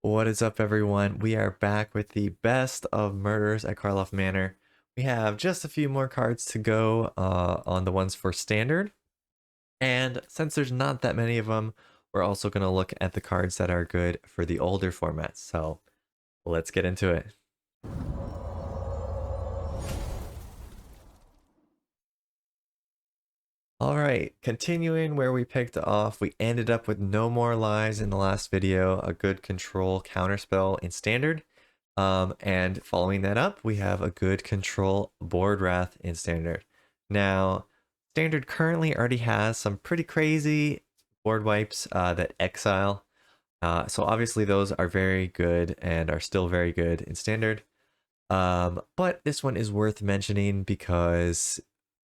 What is up, everyone? We are back with the best of murders at Karlov Manor. We have just a few more cards to go on the ones for standard. And since there's not that many of them, we're also going to look at the cards that are good for the older formats. So let's get into it. All right, continuing where we picked off, we ended up with no more lies in the last video, a good control counterspell in standard. And following that up, we have a good control board wrath in standard. Now, standard currently already has some pretty crazy board wipes that exile. So obviously those are very good and are still very good in standard. But this one is worth mentioning because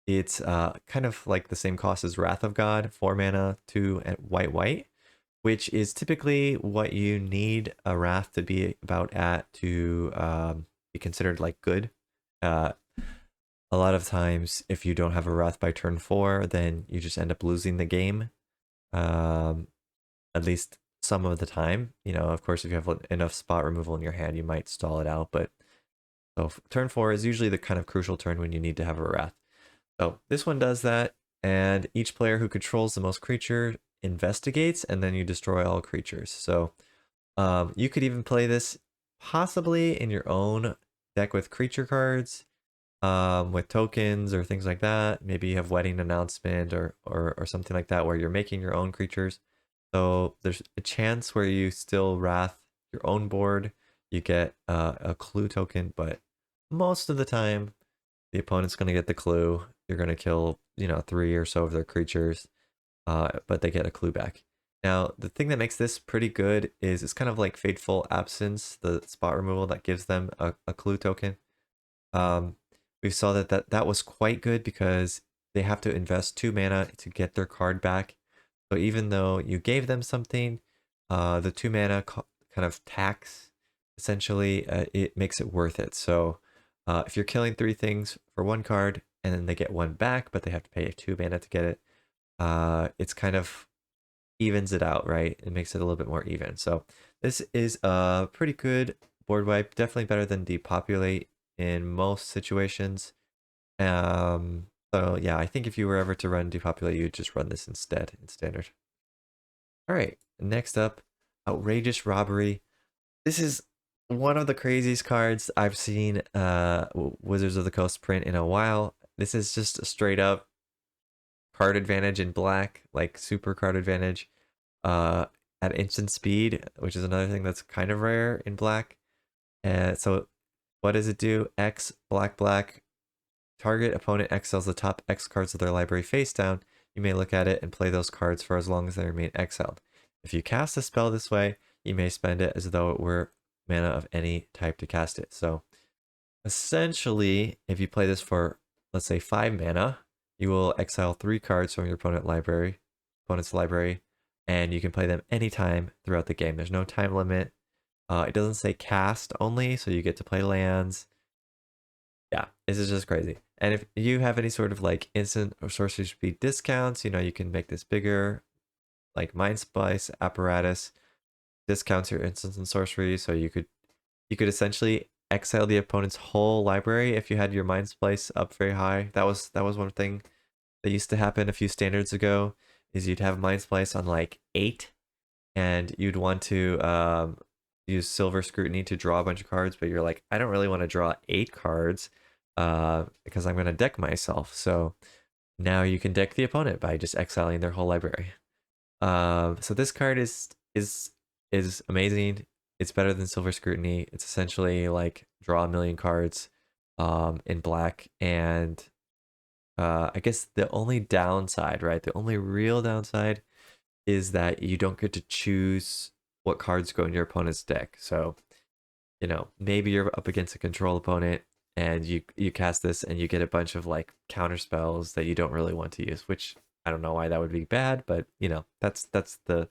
it's kind of like the same cost as Wrath of God, 4 mana, 2 and white, which is typically what you need a Wrath to be about at to be considered like good. Uh, a lot of times, if you don't have a Wrath by turn 4, then you just end up losing the game. At least some of the time. You know, of course, if you have enough spot removal in your hand, you might stall it out, but so turn 4 is usually the kind of crucial turn when you need to have a Wrath. So this one does that, and each player who controls the most creature investigates, and then you destroy all creatures. So you could even play this possibly in your own deck with creature cards, with tokens or things like that. Maybe you have Wedding Announcement or something like that where you're making your own creatures. So there's a chance where you still wrath your own board. You get a clue token, but most of the time the opponent's going to get the clue. You're going to kill, 3 or so of their creatures, but they get a clue back. Now, the thing that makes this pretty good is it's kind of like Fateful Absence, the spot removal that gives them a clue token. We saw that was quite good because they have to invest 2 mana to get their card back. So even though you gave them something, the 2 mana kind of tax, essentially, it makes it worth it. So if you're killing 3 things for 1 card and then they get 1 back, but they have to pay 2 mana to get it, it's kind of evens it out, right? It makes it a little bit more even. So this is a pretty good board wipe, definitely better than Depopulate in most situations. So yeah, I think if you were ever to run Depopulate, you'd just run this instead in standard. All right, next up, Outrageous Robbery. This is one of the craziest cards I've seen Wizards of the Coast print in a while. This is just a straight up card advantage in black, like super card advantage at instant speed, which is another thing that's kind of rare in black. So what does it do? X, black, black. Target opponent exiles the top X cards of their library face down. You may look at it and play those cards for as long as they remain exiled. If you cast a spell this way, you may spend it as though it were mana of any type to cast it. So essentially, if you play this for, let's say, 5 mana, you will exile 3 cards from your opponent's library, and you can play them anytime throughout the game. There's no time limit. It doesn't say cast only, so you get to play lands. Yeah, this is just crazy. And if you have any sort of like instant or sorcery speed discounts, you can make this bigger, like Mind Splice Apparatus discounts your instants and sorcery, so you could essentially exile the opponent's whole library if you had your Mind Splice up very high. That was one thing that used to happen a few standards ago, is you'd have Mind Splice on like 8, and you'd want to use Silver Scrutiny to draw a bunch of cards, but you're like, I don't really want to draw 8 cards because I'm going to deck myself. So now you can deck the opponent by just exiling their whole library. So this card is amazing. It's better than Silver Scrutiny. It's essentially like draw a million cards in black. And I guess the only downside, right? The only real downside is that you don't get to choose what cards go in your opponent's deck. So, maybe you're up against a control opponent and you cast this and you get a bunch of like counter spells that you don't really want to use, which I don't know why that would be bad, but that's the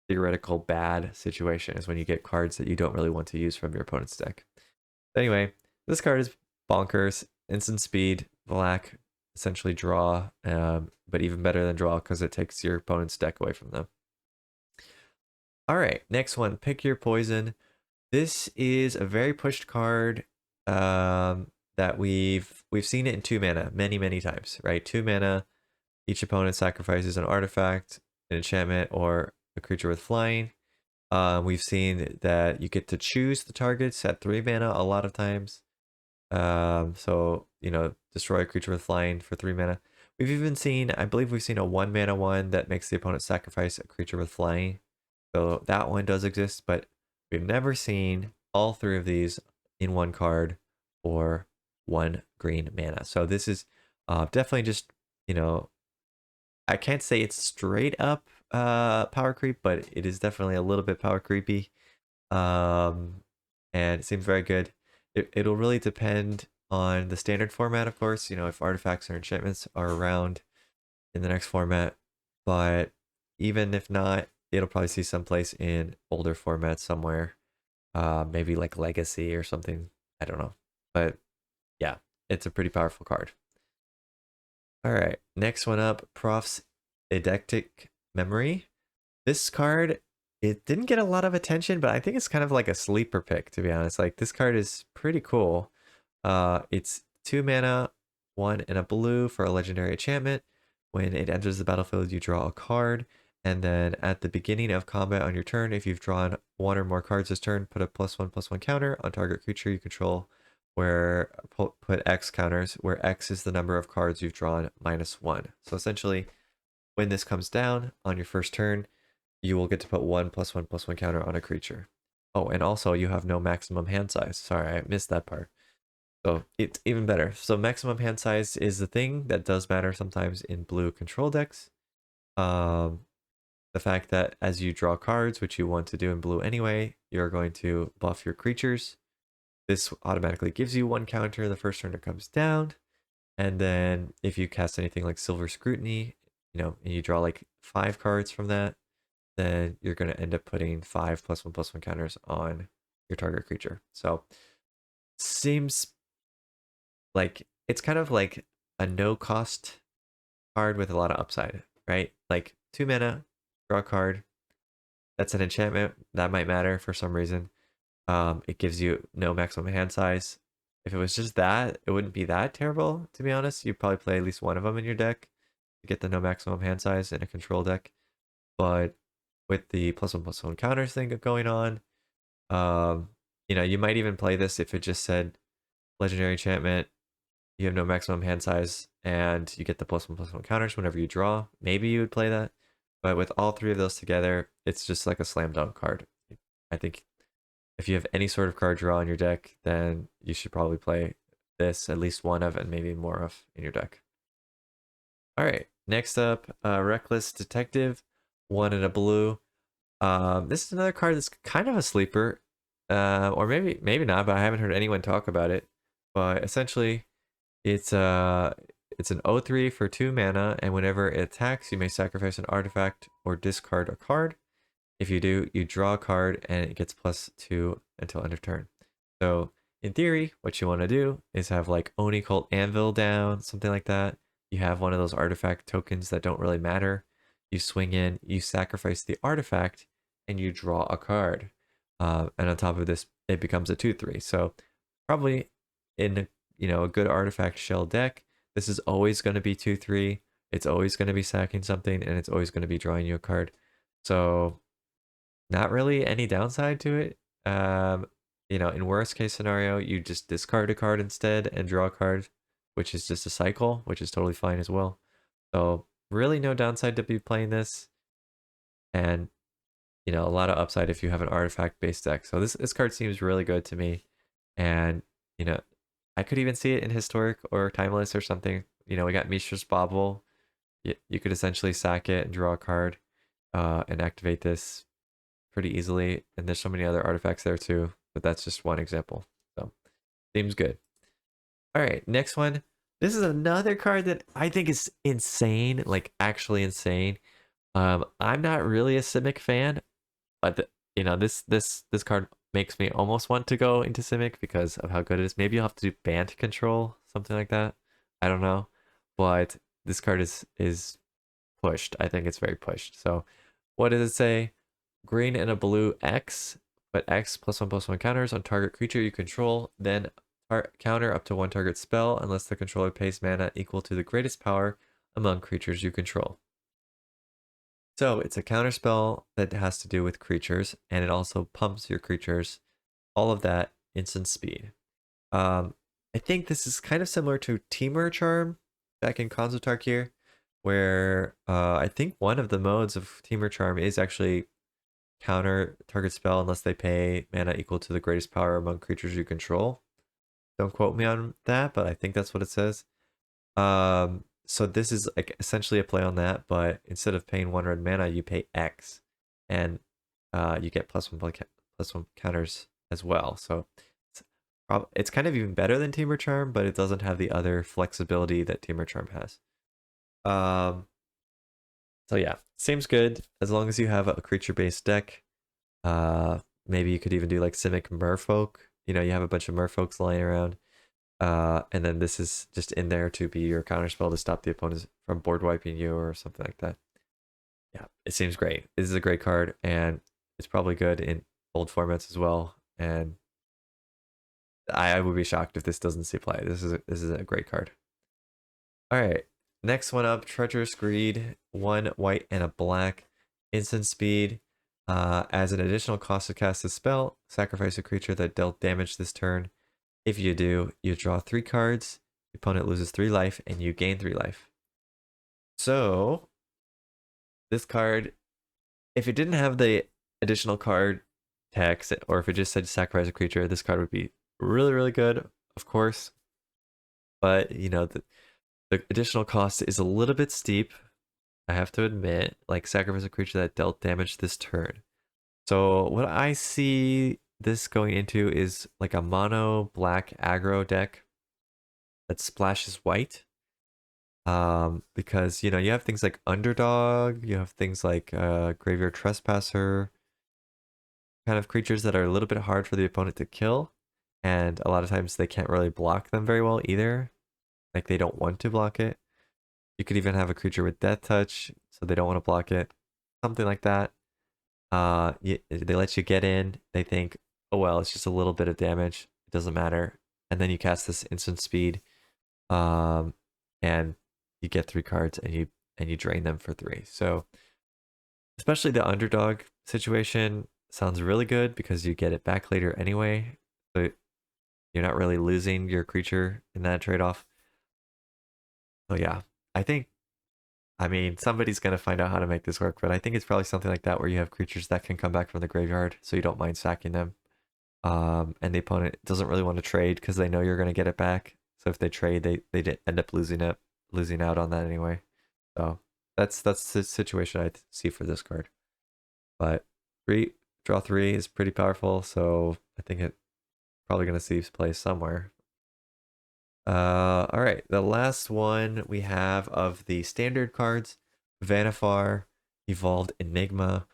theoretical bad situation, is when you get cards that you don't really want to use from your opponent's deck. Anyway, this card is bonkers. Instant speed, black, essentially draw, but even better than draw because it takes your opponent's deck away from them. All right, next one, Pick Your Poison. This is a very pushed card that we've seen it in 2 mana many times, right? 2 mana, each opponent sacrifices an artifact, an enchantment, or a creature with flying. We've seen that you get to choose the targets at 3 mana a lot of times. So, destroy a creature with flying for 3 mana. We've even seen, I believe we've seen a 1 mana one that makes the opponent sacrifice a creature with flying. So that one does exist, but we've never seen all 3 of these in one card for 1 green mana. So this is definitely just, I can't say it's straight up power creep, but it is definitely a little bit power creepy. And it seems very good. It'll really depend on the standard format, of course, if artifacts or enchantments are around in the next format. But even if not, it'll probably see someplace in older formats somewhere. Maybe like Legacy or something. I don't know. But yeah, it's a pretty powerful card. All right, next one up, Prof's Eidetic Memory. This card, it didn't get a lot of attention, but I think it's kind of like a sleeper pick, to be honest. Like, this card is pretty cool. It's 2 mana, 1 and a blue for a legendary enchantment. When it enters the battlefield, you draw a card. And then at the beginning of combat on your turn, if you've drawn 1 or more cards this turn, put a +1/+1 counter on target creature you control, where put X counters, where X is the number of cards you've drawn -1. So essentially, when this comes down on your first turn, you will get to put 1/+1/+1 counter on a creature. Oh, and also you have no maximum hand size. Sorry, I missed that part. So it's even better. So maximum hand size is the thing that does matter sometimes in blue control decks. The fact that as you draw cards, which you want to do in blue anyway, you're going to buff your creatures. This automatically gives you 1 counter the first turn it comes down. And then if you cast anything like Silver Scrutiny, and you draw like 5 cards from that, then you're going to end up putting 5 +1/+1 counters on your target creature. So seems like it's kind of like a no cost card with a lot of upside, right? Like 2 mana, draw a card. That's an enchantment. That might matter for some reason. It gives you no maximum hand size. If it was just that, it wouldn't be that terrible, to be honest. You'd probably play at least one of them in your deck to get the no maximum hand size in a control deck. But with the +1/+1 counters thing going on, you might even play this if it just said legendary enchantment, you have no maximum hand size, and you get the +1/+1 counters whenever you draw. Maybe you would play that. But with all 3 of those together, it's just like a slam dunk card. I think if you have any sort of card draw in your deck, then you should probably play this, at least one of, and maybe more of in your deck. All right, next up, Reckless Detective, 1 and a blue. This is another card that's kind of a sleeper, or maybe not, but I haven't heard anyone talk about it. But essentially, it's an 0/3 for 2 mana, and whenever it attacks, you may sacrifice an artifact or discard a card. If you do, you draw a card and it gets +2 until end of turn. So in theory, what you want to do is have like Oni Cult Anvil down, something like that. You have one of those artifact tokens that don't really matter. You swing in, you sacrifice the artifact, and you draw a card. And on top of this, it becomes a 2/3. So probably in a good artifact shell deck, this is always going to be 2/3. It's always going to be sacking something, and it's always going to be drawing you a card. So not really any downside to it. In worst case scenario, you just discard a card instead and draw a card, which is just a cycle, which is totally fine as well. So really no downside to be playing this. And, a lot of upside if you have an artifact based deck. So this card seems really good to me. And, I could even see it in Historic or Timeless or something. We got Mishra's Bauble. You could essentially sack it and draw a card and activate this pretty easily, and there's so many other artifacts there too, but that's just one example. So seems good. All right, next one. This is another card that I think is insane, like actually insane. I'm not really a Simic fan, but this card makes me almost want to go into Simic because of how good it is. Maybe you'll have to do Band Control, something like that. I don't know, but this card is pushed. I think it's very pushed. So what does it say? green and a blue X, but X +1/+1 counters on target creature you control, then counter up to one target spell unless the controller pays mana equal to the greatest power among creatures you control. So it's a counter spell that has to do with creatures, and it also pumps your creatures, all of that instant speed. I think this is kind of similar to Teamer Charm back in Khans of Tarkir, where I think one of the modes of Teamer Charm is actually counter target spell unless they pay mana equal to the greatest power among creatures you control. Don't quote me on that, but I think that's what it says. So this is like essentially a play on that, but instead of paying 1 red mana, you pay X, and you get +1/+1 counters as well. So it's kind of even better than Teamer Charm, but it doesn't have the other flexibility that Teamer Charm has. So yeah, seems good as long as you have a creature-based deck. Maybe you could even do like Simic Merfolk. You know, you have a bunch of Merfolks lying around. And then this is just in there to be your counterspell to stop the opponents from board wiping you or something like that. Yeah, it seems great. This is a great card, and it's probably good in old formats as well. And I would be shocked if this doesn't see play. This is a great card. All right, next one up, Treacherous Greed, 1 white and a black, instant speed. As an additional cost to cast a spell, sacrifice a creature that dealt damage this turn. If you do, you draw 3 cards, the opponent loses 3 life, and you gain 3 life. So, this card, if it didn't have the additional card text, or if it just said sacrifice a creature, this card would be really, really good, of course. But, you know, the additional cost is a little bit steep, I have to admit, like sacrifice a creature that dealt damage this turn. So, what I see this going into is like a mono black aggro deck that splashes white. Because you know you have things like Underdog, you have things like Graveyard Trespasser, kind of creatures that are a little bit hard for the opponent to kill, and a lot of times they can't really block them very well either. Like they don't want to block it. You could even have a creature with Death Touch, so they don't want to block it, something like that. They let you get in. They think, oh well, it's just a little bit of damage. It doesn't matter. And then you cast this instant speed, and you get 3 cards, and you drain them for 3. So, especially the Underdog situation sounds really good because you get it back later anyway. But you're not really losing your creature in that trade-off. So yeah, I mean, somebody's going to find out how to make this work, but I think it's probably something like that where you have creatures that can come back from the graveyard, so you don't mind sacking them. And the opponent doesn't really want to trade because they know you're going to get it back. So if they trade, they end up losing out on that anyway. So that's the situation I see for this card. But draw 3 is pretty powerful, so I think it's probably going to see play somewhere. All right, the last one we have of the standard cards, Vannifar, Evolved Enigma.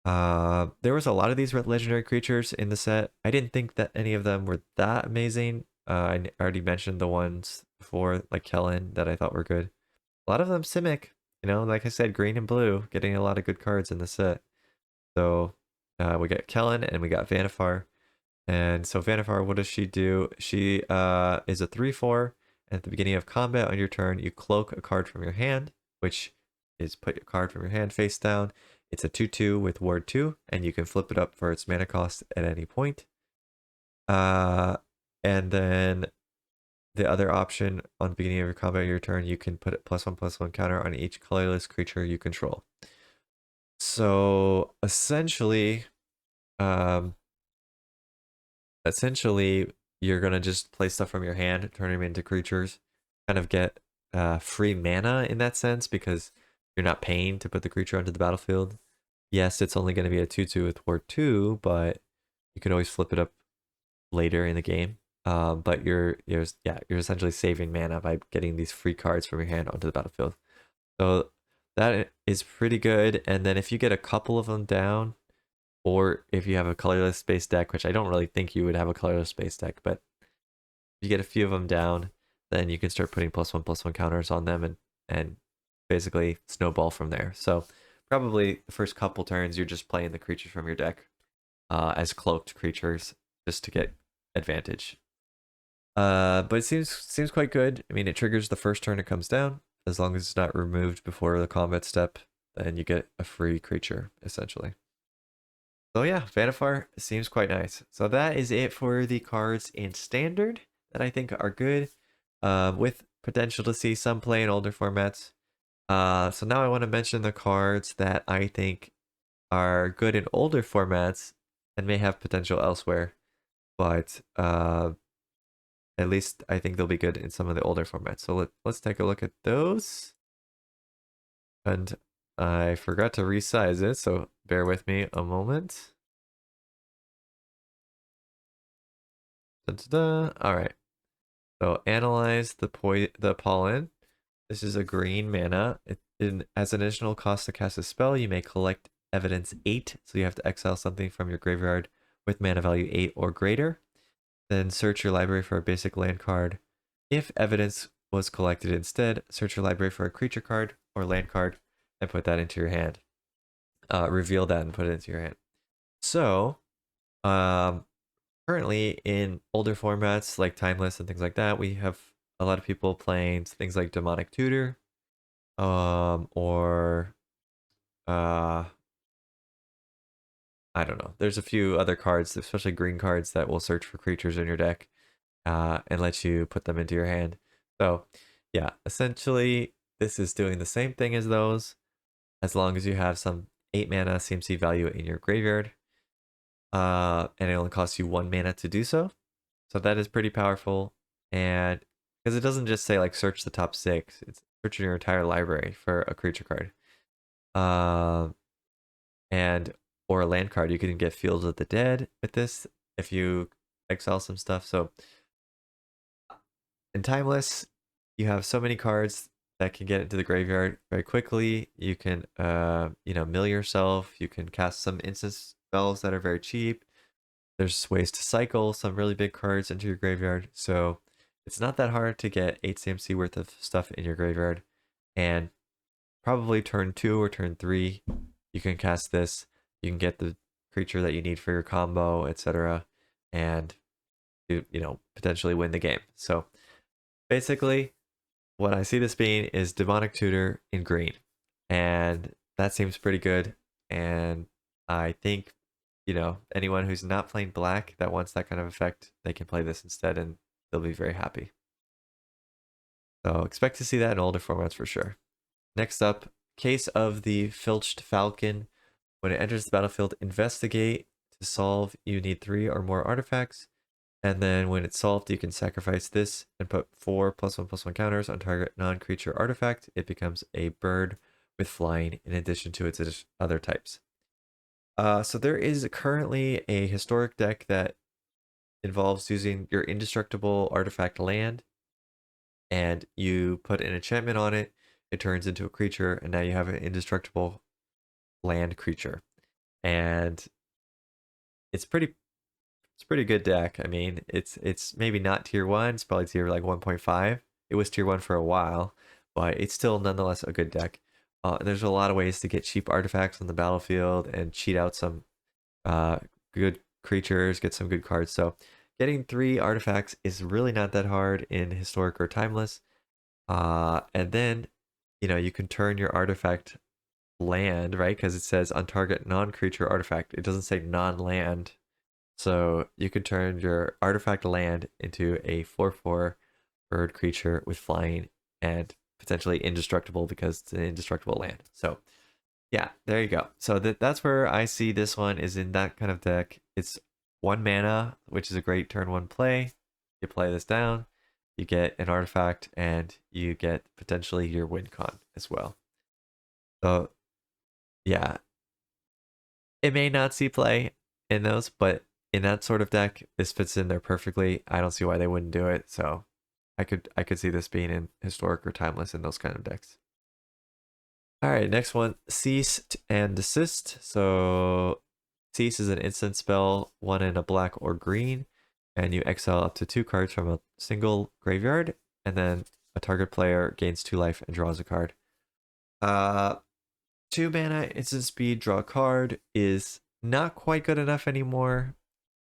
There was a lot of these legendary creatures in the set. I didn't think that any of them were that amazing. I already mentioned the ones before, like Kellen, that I thought were good. A lot of them Simic, you know, like I said, green and blue, getting a lot of good cards in the set. So we got Kellen and we got Vannifar. And so Vannifar, what does she do? She is a 3/4. At the beginning of combat on your turn, you cloak a card from your hand, which is put your card from your hand face down. It's a 2/2 with ward 2, and you can flip it up for its mana cost at any point. And then the other option on the beginning of your combat on your turn, you can put a +1/+1 counter on each colorless creature you control. So essentially, you're gonna just play stuff from your hand, turn them into creatures, kind of get free mana in that sense because you're not paying to put the creature onto the battlefield. Yes, it's only going to be a 2/2 with ward 2, but you can always flip it up later in the game. But you're essentially saving mana by getting these free cards from your hand onto the battlefield. So that is pretty good. And then if you get a couple of them down, or if you have a colorless space deck, which I don't really think you would have a colorless space deck, but if you get a few of them down, then you can start putting +1/+1 counters on them and basically snowball from there. So probably the first couple turns you're just playing the creatures from your deck as cloaked creatures just to get advantage. But it seems quite good. I mean, it triggers the first turn it comes down. As long as it's not removed before the combat step, then you get a free creature, essentially. So yeah, Vanifar seems quite nice. So that is it for the cards in Standard that I think are good, with potential to see some play in older formats. So now I want to mention the cards that I think are good in older formats and may have potential elsewhere, but at least I think they'll be good in some of the older formats. So let's take a look at those. And I forgot to resize it, so bear with me a moment. Da-da-da. All right. So analyze the pollen. This is a green mana. As an additional cost to cast a spell, you may collect evidence 8. So you have to exile something from your graveyard with mana value 8 or greater. Then search your library for a basic land card. If evidence was collected instead, search your library for a creature card or land card and put that into your hand. Reveal that and put it into your hand. So, currently in older formats like Timeless and things like that, we have a lot of people playing things like Demonic Tutor, or I don't know. There's a few other cards, especially green cards, that will search for creatures in your deck, and let you put them into your hand. So, yeah, essentially, this is doing the same thing as those, as long as you have some 8 mana CMC value in your graveyard, and it only costs you 1 mana to do so. So that is pretty powerful, and because it doesn't just say like search the top 6, it's searching your entire library for a creature card, and or a land card. You can get Fields of the Dead with this if you exile some stuff. So in Timeless, you have so many cards that can get into the graveyard very quickly. You can, mill yourself. You can cast some instant spells that are very cheap. There's ways to cycle some really big cards into your graveyard. So it's not that hard to get 8 CMC worth of stuff in your graveyard. And probably turn 2 or turn 3, you can cast this. You can get the creature that you need for your combo, etc. And potentially win the game. So basically, what I see this being is Demonic Tutor in green. And that seems pretty good. And I think, anyone who's not playing black that wants that kind of effect, they can play this instead and they'll be very happy. So expect to see that in older formats for sure. Next up, Case of the Filched Falcon. When it enters the battlefield, investigate. To solve, you need 3 or more artifacts. And then when it's solved, you can sacrifice this and put 4 +1/+1 counters on target non-creature artifact. It becomes a bird with flying in addition to its other types. So there is currently a historic deck that involves using your indestructible artifact land, and you put an enchantment on it. It turns into a creature, and now you have an indestructible land creature, and it's pretty good deck. I mean, it's maybe not tier 1, it's probably tier like 1.5. It was tier 1 for a while, but it's still nonetheless a good deck. There's a lot of ways to get cheap artifacts on the battlefield and cheat out some good creatures, get some good cards. So getting 3 artifacts is really not that hard in Historic or Timeless. And then, you can turn your artifact land, right? Because it says on target non-creature artifact. It doesn't say non-land. So you could turn your artifact land into a 4/4 bird creature with flying and potentially indestructible because it's an indestructible land. So yeah, there you go. So that's where I see this one is in that kind of deck. It's 1 mana, which is a great turn 1 play. You play this down, you get an artifact, and you get potentially your win con as well. So yeah, it may not see play in those, but in that sort of deck, this fits in there perfectly. I don't see why they wouldn't do it. So I could see this being in Historic or Timeless in those kind of decks. All right, next one, Cease and Desist. So Cease is an instant spell, 1 in a black or green, and you exile up to 2 cards from a single graveyard, and then a target player gains 2 life and draws a card. 2 mana, instant speed, draw a card is not quite good enough anymore.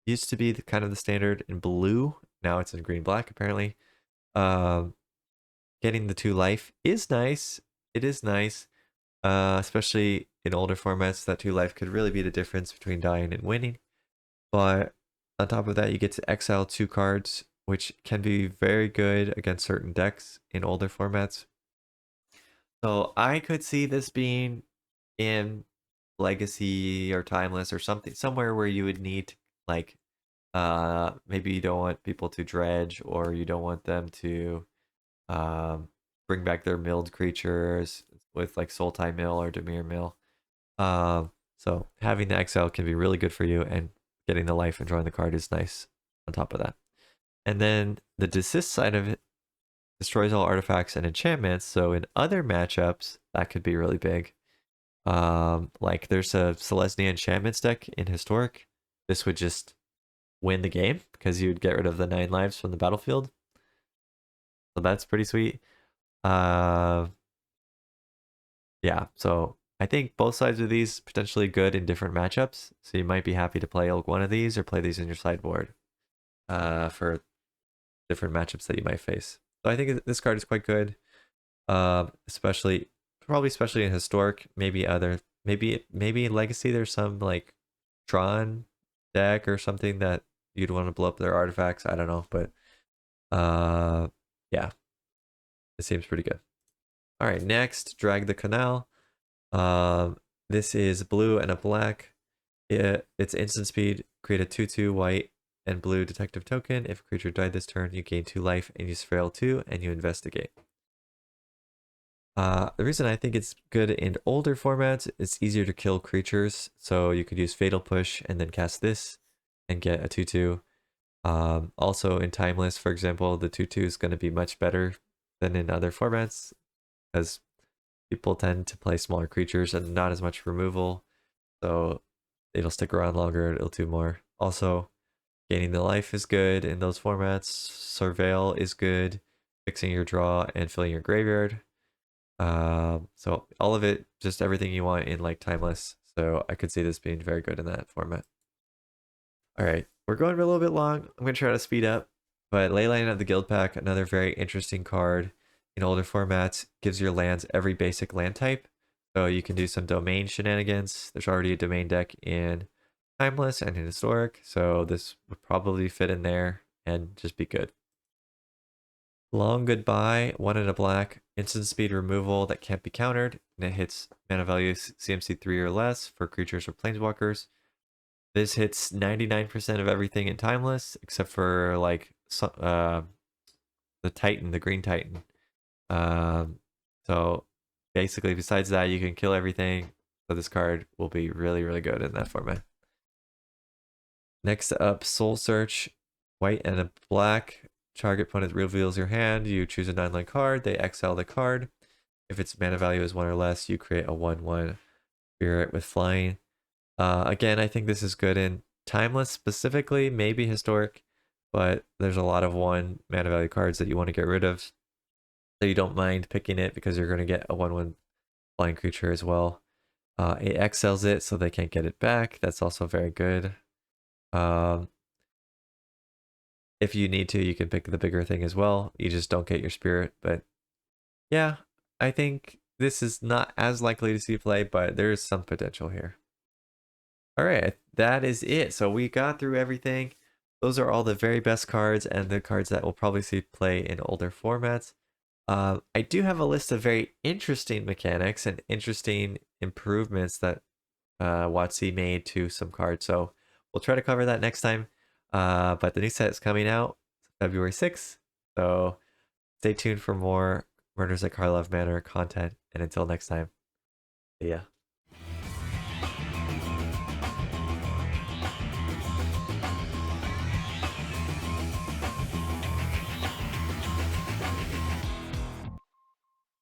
Used to be the kind of the standard in blue. Now it's in green black apparently. Um, Getting the 2 life is nice. It is nice, especially in older formats. That 2 life could really be the difference between dying and winning. But on top of that, you get to exile 2 cards, which can be very good against certain decks in older formats. So I could see this being in Legacy or Timeless or something, somewhere where you would need to, like, maybe you don't want people to dredge, or you don't want them to bring back their milled creatures with like Sultai Mill or Dimir Mill. So having the exile can be really good for you, and getting the life and drawing the card is nice on top of that. And then the desist side of it destroys all artifacts and enchantments. So in other matchups, that could be really big. Like there's a Selesnya enchantments deck in Historic. This would just win the game because you'd get rid of the 9 lives from the battlefield. So that's pretty sweet. Yeah, so I think both sides of these potentially good in different matchups. So you might be happy to play one of these or play these in your sideboard for different matchups that you might face. So I think this card is quite good, especially in Historic. Maybe in Legacy there's some like Tron deck or something that you'd want to blow up their artifacts. I don't know, but yeah, it seems pretty good. All right, next, Drag the Canal. This is blue and a black. It's instant speed. Create a 2/2 white and blue detective token. If a creature died this turn, you gain 2 life and you surveil 2 and you investigate. The reason I think it's good in older formats, it's easier to kill creatures. So you could use Fatal Push and then cast this and get a 2/2. Also in Timeless, for example, the 2/2 is going to be much better than in other formats, because people tend to play smaller creatures and not as much removal. So it'll stick around longer, it'll do more. Also, gaining the life is good in those formats. Surveil is good, fixing your draw and filling your graveyard. So all of it, just everything you want in like Timeless. So I could see this being very good in that format. All right, we're going a little bit long. I'm gonna try to speed up. But Leyline of the Guild Pack, another very interesting card in older formats, gives your lands every basic land type. So you can do some domain shenanigans. There's already a domain deck in Timeless and in Historic, so this would probably fit in there and just be good. Long Goodbye, 1 and a black, instant speed removal that can't be countered, and it hits mana value CMC 3 or less for creatures or planeswalkers. This hits 99% of everything in Timeless, except for like the Titan, the Green Titan. So basically, besides that, you can kill everything. So this card will be really, really good in that format. Next up, Soul Search, white and a black. Target opponent reveals your hand. You choose a 9-line card. They exile the card. If its mana value is 1 or less, you create a 1/1 spirit with flying. Again, I think this is good in Timeless specifically, maybe Historic, but there's a lot of 1 mana value cards that you want to get rid of. So you don't mind picking it because you're going to get a 1/1 flying creature as well. It exiles it so they can't get it back. That's also very good. If you need to, you can pick the bigger thing as well. You just don't get your spirit. But yeah, I think this is not as likely to see play, but there's some potential here. All right, that is it. So we got through everything. Those are all the very best cards and the cards that we'll probably see play in older formats. I do have a list of very interesting mechanics and interesting improvements that WotC made to some cards. So we'll try to cover that next time. But the new set is coming out February 6th. So stay tuned for more Murders at Karlov Manor content. And until next time, see ya.